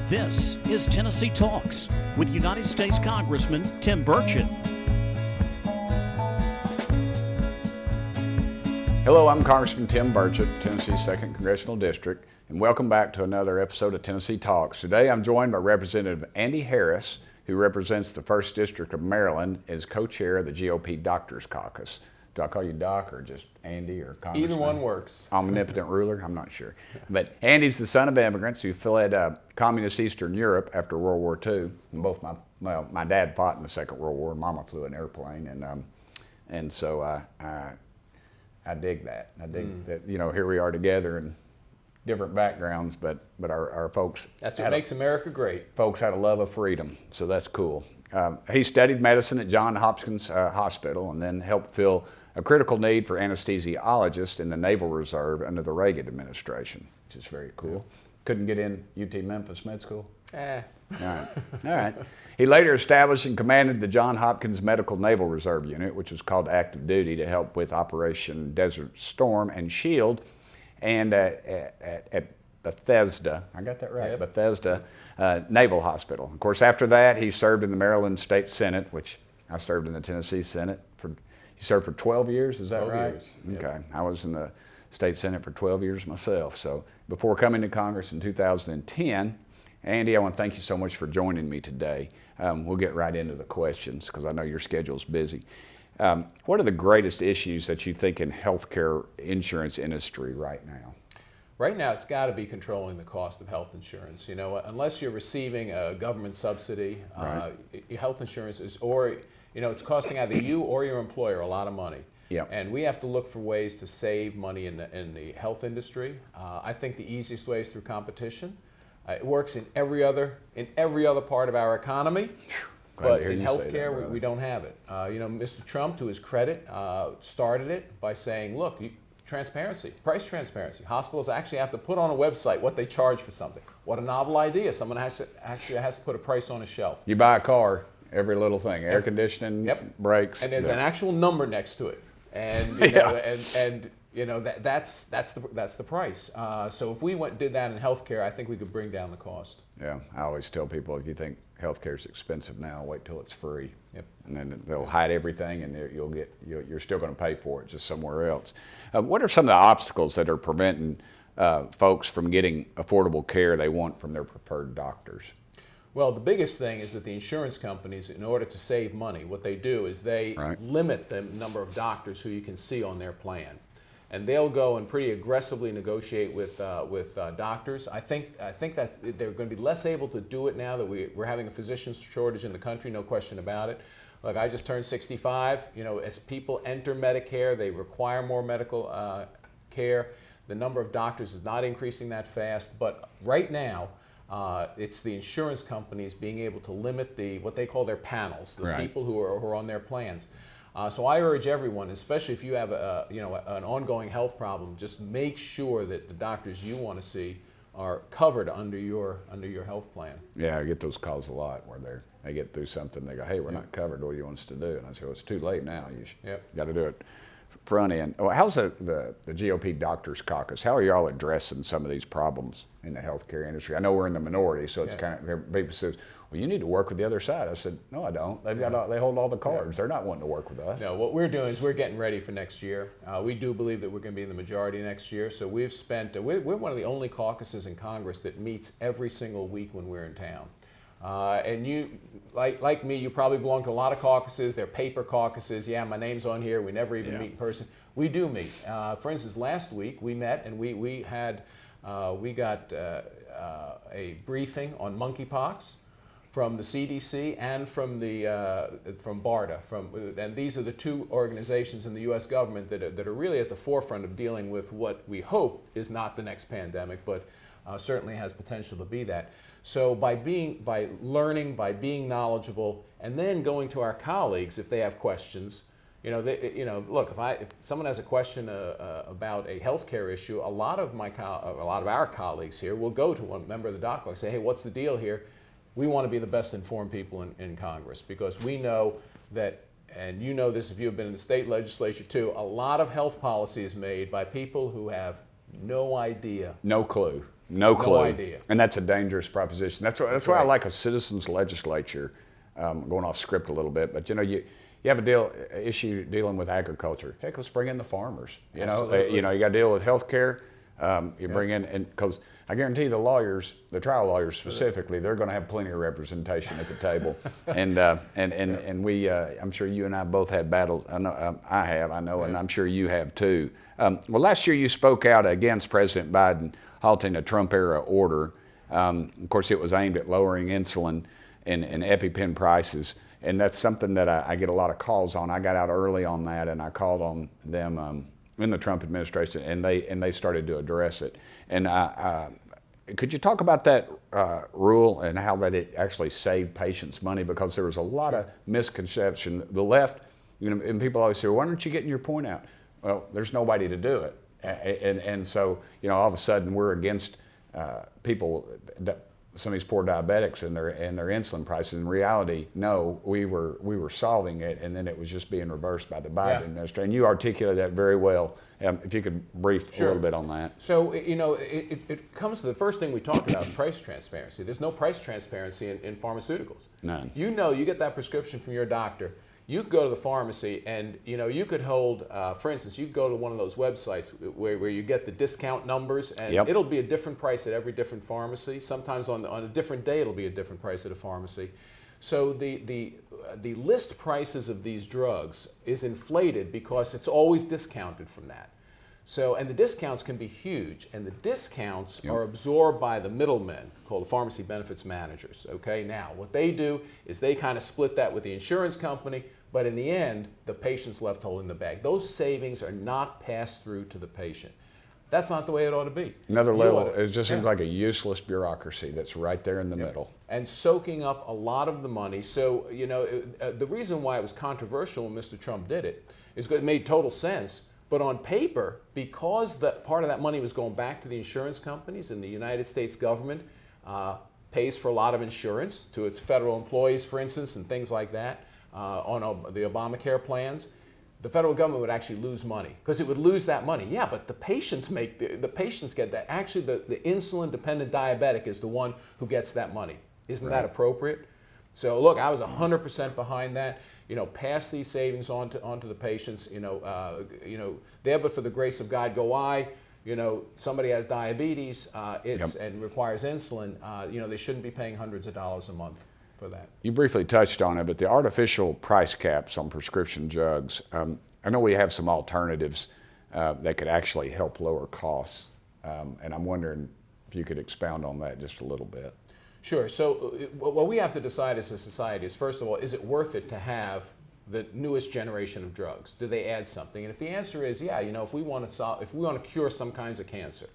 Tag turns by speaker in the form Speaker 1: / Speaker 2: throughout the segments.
Speaker 1: This is Tennessee Talks with United States Congressman Tim Burchett.
Speaker 2: Hello, I'm Congressman Tim Burchett, Tennessee's 2nd Congressional District, and welcome back to another episode of Tennessee Talks. Today I'm joined by Representative Andy Harris, who represents the 1st District of Maryland as co-chair of the GOP Doctors Caucus. Do I call you Doc or just Andy or Congressman?
Speaker 3: Either one works.
Speaker 2: Omnipotent ruler? I'm not sure. But Andy's the son of immigrants who fled communist Eastern Europe after World War II. And both my dad fought in the Second World War. Mama flew an airplane, and so I dig that. I dig that. You know, here we are together in different backgrounds, but our folks.
Speaker 3: That's what makes America great.
Speaker 2: Folks had a love of freedom, so that's cool. He studied medicine at Johns Hopkins Hospital and then helped fill a critical need for anesthesiologists in the Naval Reserve under the Reagan administration, which is very cool. Couldn't get in UT Memphis Med School? All right. He later established and commanded the Johns Hopkins Medical Naval Reserve Unit, which was called active duty to help with Operation Desert Storm and Shield, and at Bethesda, I got that right, yep. Bethesda Naval Hospital. Of course, after that, he served in the Maryland State Senate, which I served in the Tennessee Senate. He served for 12 years, is that
Speaker 3: 12
Speaker 2: right?
Speaker 3: Years.
Speaker 2: Okay,
Speaker 3: Yep.
Speaker 2: I was in the State Senate for 12 years myself. So before coming to Congress in 2010, Andy, I want to thank you so much for joining me today. We'll get right into the questions because I know your schedule's busy. What are the greatest issues that you think in healthcare insurance industry right now?
Speaker 3: Right now, it's got to be controlling the cost of health insurance. You know, unless you're receiving a government subsidy,
Speaker 2: Right.
Speaker 3: Health insurance is, or you know, it's costing either you or your employer a lot of money.
Speaker 2: Yep.
Speaker 3: And we have to look for ways to save money in the health industry. I think the easiest way is through competition. It works in every other part of our economy. But in healthcare, we don't have it. You know, Mr. Trump, to his credit, started it by saying, look, transparency, price transparency. Hospitals actually have to put on a website what they charge for something. What a novel idea. Someone has to put a price on a shelf.
Speaker 2: You buy a car, every little thing, air conditioning,
Speaker 3: Yep.
Speaker 2: brakes.
Speaker 3: And there's an actual number next to it. And you know, and you know, that's the price. So if we did that in healthcare, I think we could bring down the cost.
Speaker 2: Yeah, I always tell people, if you think healthcare is expensive now, wait till it's free.
Speaker 3: Yep.
Speaker 2: And then they'll hide everything, and you're still going to pay for it just somewhere else. What are some of the obstacles that are preventing folks from getting affordable care they want from their preferred doctors?
Speaker 3: Well, the biggest thing is that the insurance companies, in order to save money, what they do is they limit the number of doctors who you can see on their plan. And they'll go and pretty aggressively negotiate with doctors. I think that they're going to be less able to do it now that we're having a physician shortage in the country, no question about it. Look, I just turned 65. You know, as people enter Medicare, they require more medical care. The number of doctors is not increasing that fast, but right now, it's the insurance companies being able to limit what they call their panels, the people who are on their plans. So I urge everyone, especially if you have an ongoing health problem, just make sure that the doctors you want to see are covered under your health plan. Yeah,
Speaker 2: I get those calls a lot where they get through something, they go, hey, we're not covered, what do you want us to do? And I say, well, it's too late now, you got to do it front end. Well, how's the GOP Doctors Caucus, how are y'all addressing some of these problems in the healthcare industry? I know we're in the minority, so it's kind of, people says, well, you need to work with the other side. I said, no, I don't. They hold all the cards. They're not wanting to work with us.
Speaker 3: No, what we're doing is we're getting ready for next year. We do believe that we're going to be in the majority next year. So we've spent, we're one of the only caucuses in Congress that meets every single week when we're in town. And you, like me, you probably belong to a lot of caucuses. They're paper caucuses. Yeah, my name's on here. We never even meet in person. We do meet. For instance, last week we met and we got a briefing on monkeypox from the CDC and from BARDA. And these are the two organizations in the U.S. government that are really at the forefront of dealing with what we hope is not the next pandemic, but certainly has potential to be that. So by learning, by being knowledgeable, and then going to our colleagues if they have questions. Look, if someone has a question about a healthcare issue, a lot of our colleagues here will go to one member of the doc and say, hey, what's the deal here? We want to be the best informed people in Congress because we know that, and you know this if you've been in the state legislature too, a lot of health policy is made by people who have no idea.
Speaker 2: No clue. No clue.
Speaker 3: No idea.
Speaker 2: And that's a dangerous proposition. That's why I like a citizens legislature. Going off script a little bit, but you have a issue dealing with agriculture. Heck, let's bring in the farmers. You got to deal with health care. Bring in, and because I guarantee the lawyers, the trial lawyers specifically, they're going to have plenty of representation at the table. and we, I'm sure you and I both had battles. I know I know, and I'm sure you have too. Well, last year you spoke out against President Biden halting a Trump-era order. Of course, it was aimed at lowering insulin and EpiPen prices, and that's something that I get a lot of calls on. I got out early on that, and I called on them in the Trump administration, and they started to address it. And could you talk about that rule and how that it actually saved patients money? Because there was a lot of misconception. The left, and people always say, well, why aren't you getting your point out? Well, there's nobody to do it, and so all of a sudden we're against people. Some of these poor diabetics and their insulin prices. In reality, no, we were solving it, and then it was just being reversed by the Biden administration. And you articulated that very well. If you could brief a little bit on that.
Speaker 3: So it comes to the first thing we talked about is price transparency. There's no price transparency in pharmaceuticals.
Speaker 2: None.
Speaker 3: You get that prescription from your doctor. You could go to the pharmacy and you could hold, for instance, you could go to one of those websites where you get the discount numbers, and it'll be a different price at every different pharmacy. Sometimes on a different day it'll be a different price at a pharmacy. So the list prices of these drugs is inflated because it's always discounted from that. So, and the discounts can be huge, and the discounts are absorbed by the middlemen called the pharmacy benefits managers. Okay, now what they do is they kind of split that with the insurance company, but in the end, the patient's left holding the bag. Those savings are not passed through to the patient. That's not the way it ought to be.
Speaker 2: Another level, it just seems like a useless bureaucracy that's right there in the middle.
Speaker 3: And soaking up a lot of the money. So, the reason why it was controversial when Mr. Trump did it is because it made total sense. But on paper, because part of that money was going back to the insurance companies, and the United States government pays for a lot of insurance to its federal employees, for instance, and things like that on the Obamacare plans, the federal government would actually lose money because it would lose that money. Yeah, but the patients the patients get that. Actually, the insulin-dependent diabetic is the one who gets that money. Isn't that appropriate? So look, I was 100% behind that. Pass these savings on to the patients. There but for the grace of God go I. Somebody has diabetes and requires insulin. They shouldn't be paying hundreds of dollars a month for that.
Speaker 2: You briefly touched on it, but the artificial price caps on prescription drugs. I know we have some alternatives that could actually help lower costs, and I'm wondering if you could expound on that just a little bit.
Speaker 3: Sure. So what we have to decide as a society is, first of all, is it worth it to have the newest generation of drugs? Do they add something? And if the answer is yeah, if we want to cure some kinds of cancer,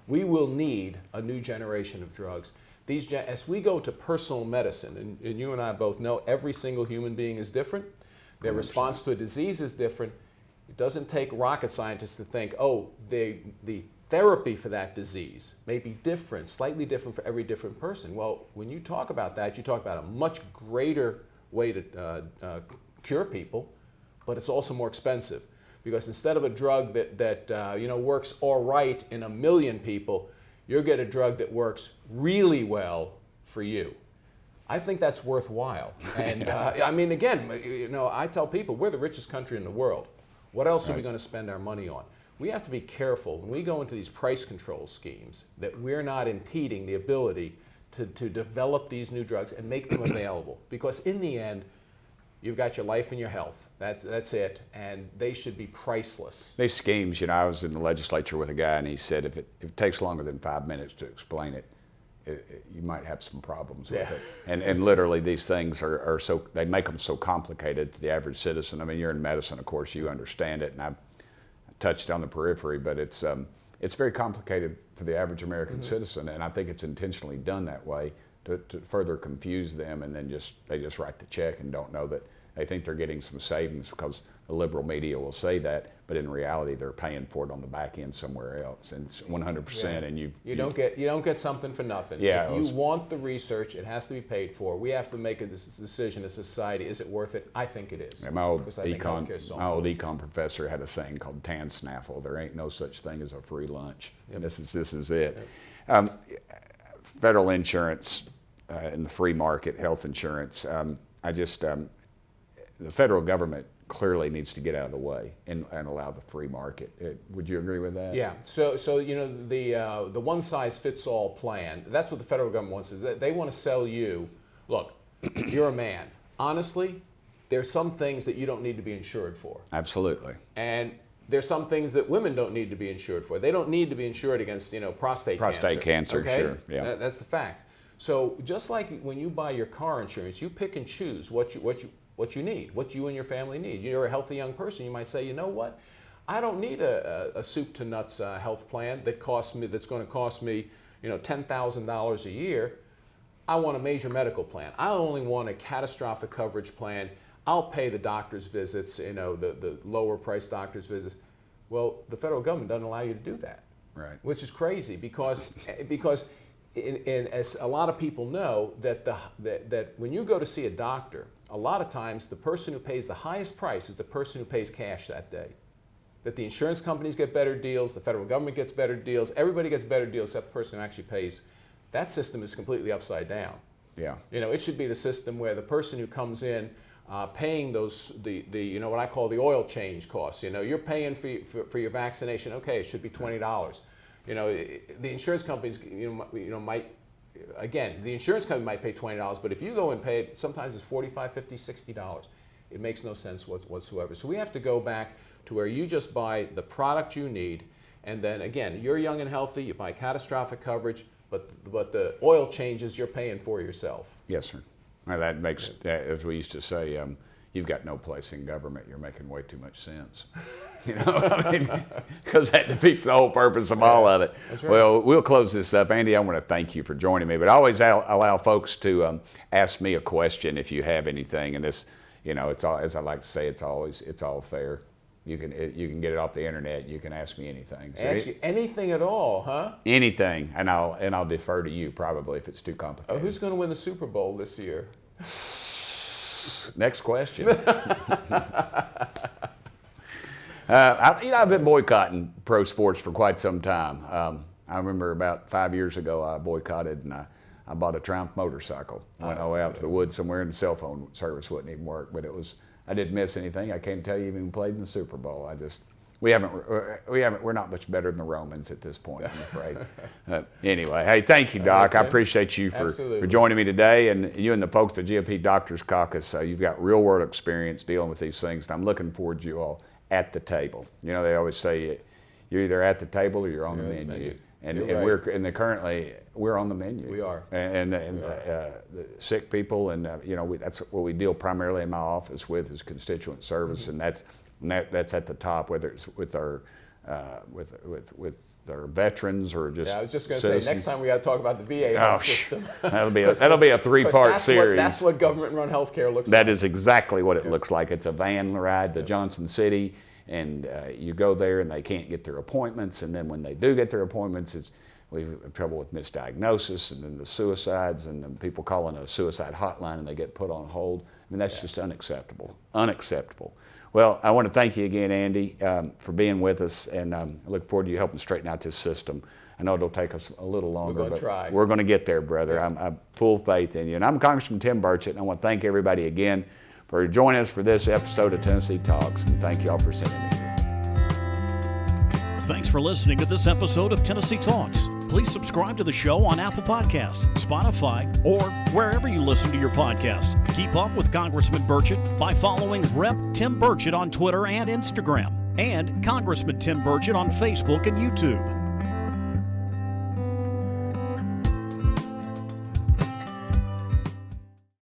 Speaker 3: we will need a new generation of drugs. As we go to personal medicine, and you and I both know every single human being is different. Their 100%. Response to a disease is different. It doesn't take rocket scientists to think, the therapy for that disease may be different, slightly different for every different person. Well, when you talk about that, you talk about a much greater way to cure people, but it's also more expensive because instead of a drug that works all right in 1 million people, you'll get a drug that works really well for you. I think that's worthwhile. And again, I tell people we're the richest country in the world. What else are we going to spend our money on? We have to be careful when we go into these price control schemes that we're not impeding the ability to develop these new drugs and make them available. Because in the end, you've got your life and your health. That's it, and they should be priceless.
Speaker 2: These schemes, I was in the legislature with a guy, and he said if it takes longer than 5 minutes to explain it, you might have some problems with it. And literally these things are so, they make them so complicated to the average citizen. I mean, you're in medicine, of course, you understand it, and I've touched on the periphery, but it's very complicated for the average American citizen, and I think it's intentionally done that way to further confuse them, and then they just write the check and don't know that they think they're getting some savings because the liberal media will say that, but in reality, they're paying for it on the back end somewhere else, and it's 100%.
Speaker 3: Yeah.
Speaker 2: And
Speaker 3: you don't get something for nothing.
Speaker 2: Yeah,
Speaker 3: if you want the research, it has to be paid for. We have to make a decision as a society. Is it worth it? I think it is.
Speaker 2: Yeah, my old
Speaker 3: econ
Speaker 2: professor had a saying called "tan snaffle." There ain't no such thing as a free lunch.
Speaker 3: Yep.
Speaker 2: And this is it. Yep. Federal insurance in the free market, health insurance. The federal government clearly needs to get out of the way and allow the free market. Would you agree with that?
Speaker 3: Yeah. So the one size fits all plan. That's what the federal government wants. Is that they want to sell you. Look, you're a man. Honestly, there's some things that you don't need to be insured for.
Speaker 2: Absolutely.
Speaker 3: And there's some things that women don't need to be insured for. They don't need to be insured against prostate
Speaker 2: cancer.
Speaker 3: Okay?
Speaker 2: Sure. Yeah.
Speaker 3: That's the fact. So just like when you buy your car insurance, you pick and choose what you need, what you and your family need. You're a healthy young person. You might say, you know what? I don't need a soup to nuts health plan that's going to cost me $10,000 a year. I want a major medical plan. I only want a catastrophic coverage plan. I'll pay the doctor's visits, the lower price doctor's visits. Well, the federal government doesn't allow you to do that.
Speaker 2: Right.
Speaker 3: Which is crazy because as a lot of people know that when you go to see a doctor, a lot of times the person who pays the highest price is the person who pays cash that day. That the insurance companies get better deals, the federal government gets better deals, everybody gets better deals except the person who actually pays. That system is completely upside down.
Speaker 2: Yeah.
Speaker 3: It should be the system where the person who comes in paying those what I call the oil change costs. You're paying for your vaccination. Okay, it should be $20. The insurance companies might. Again, the insurance company might pay $20, but if you go and pay it, sometimes it's $45, $50, $60. It makes no sense whatsoever. So we have to go back to where you just buy the product you need, and then again, you're young and healthy, you buy catastrophic coverage, but the oil changes you're paying for yourself.
Speaker 2: Yes, sir. Well, that makes, as we used to say, you've got no place in government. You're making way too much sense. Because that defeats the whole purpose of all of it.
Speaker 3: That's right.
Speaker 2: Well, we'll close this up. Andy, I want to thank you for joining me, but I always allow folks to ask me a question if you have anything. And this, it's all, as I like to say, it's all fair. You can get it off the internet. You can ask me anything. So
Speaker 3: ask you anything at all, huh?
Speaker 2: Anything, and I'll defer to you probably if it's too complicated.
Speaker 3: Who's going to win the Super Bowl this year?
Speaker 2: Next question. I've been boycotting pro sports for quite some time. I remember about 5 years ago I boycotted and I bought a Triumph motorcycle. I went all the way out to the woods somewhere and the cell phone service wouldn't even work. But I didn't miss anything. I can't tell you even played in the Super Bowl. We're not much better than the Romans at this point, I'm afraid. Anyway, hey, thank you, Doc. I appreciate you for joining me today, and you and the folks at the GOP Doctors Caucus. You've got real world experience dealing with these things, and I'm looking forward to you all at the table. They always say you're either at the table or you're on the menu. And currently we're on the menu.
Speaker 3: We are.
Speaker 2: And the sick people, and that's what we deal primarily in my office with is constituent service, and that's at the top, whether it's with our veterans or just.
Speaker 3: Yeah, I was just going to
Speaker 2: citizens.
Speaker 3: say next time we got to talk about the VA health system.
Speaker 2: that'll be a 3-part series.
Speaker 3: That's what government-run healthcare looks like.
Speaker 2: That is exactly what it looks like. It's a van ride to Johnson City, and you go there and they can't get their appointments, and then when they do get their appointments, we have trouble with misdiagnosis and then the suicides and then people calling a suicide hotline and they get put on hold. I mean, that's just unacceptable. Unacceptable. Well, I want to thank you again, Andy, for being with us, and I look forward to you helping straighten out this system. I know it'll take us a little longer, but we're going to get there, brother. Yeah. I'm full faith in you. And I'm Congressman Tim Burchett, and I want to thank everybody again for joining us for this episode of Tennessee Talks, and thank you all for sending me here.
Speaker 1: Thanks for listening to this episode of Tennessee Talks. Please subscribe to the show on Apple Podcasts, Spotify, or wherever you listen to your podcast. Keep up with Congressman Burchett by following Rep. Tim Burchett on Twitter and Instagram, and Congressman Tim Burchett on Facebook and YouTube.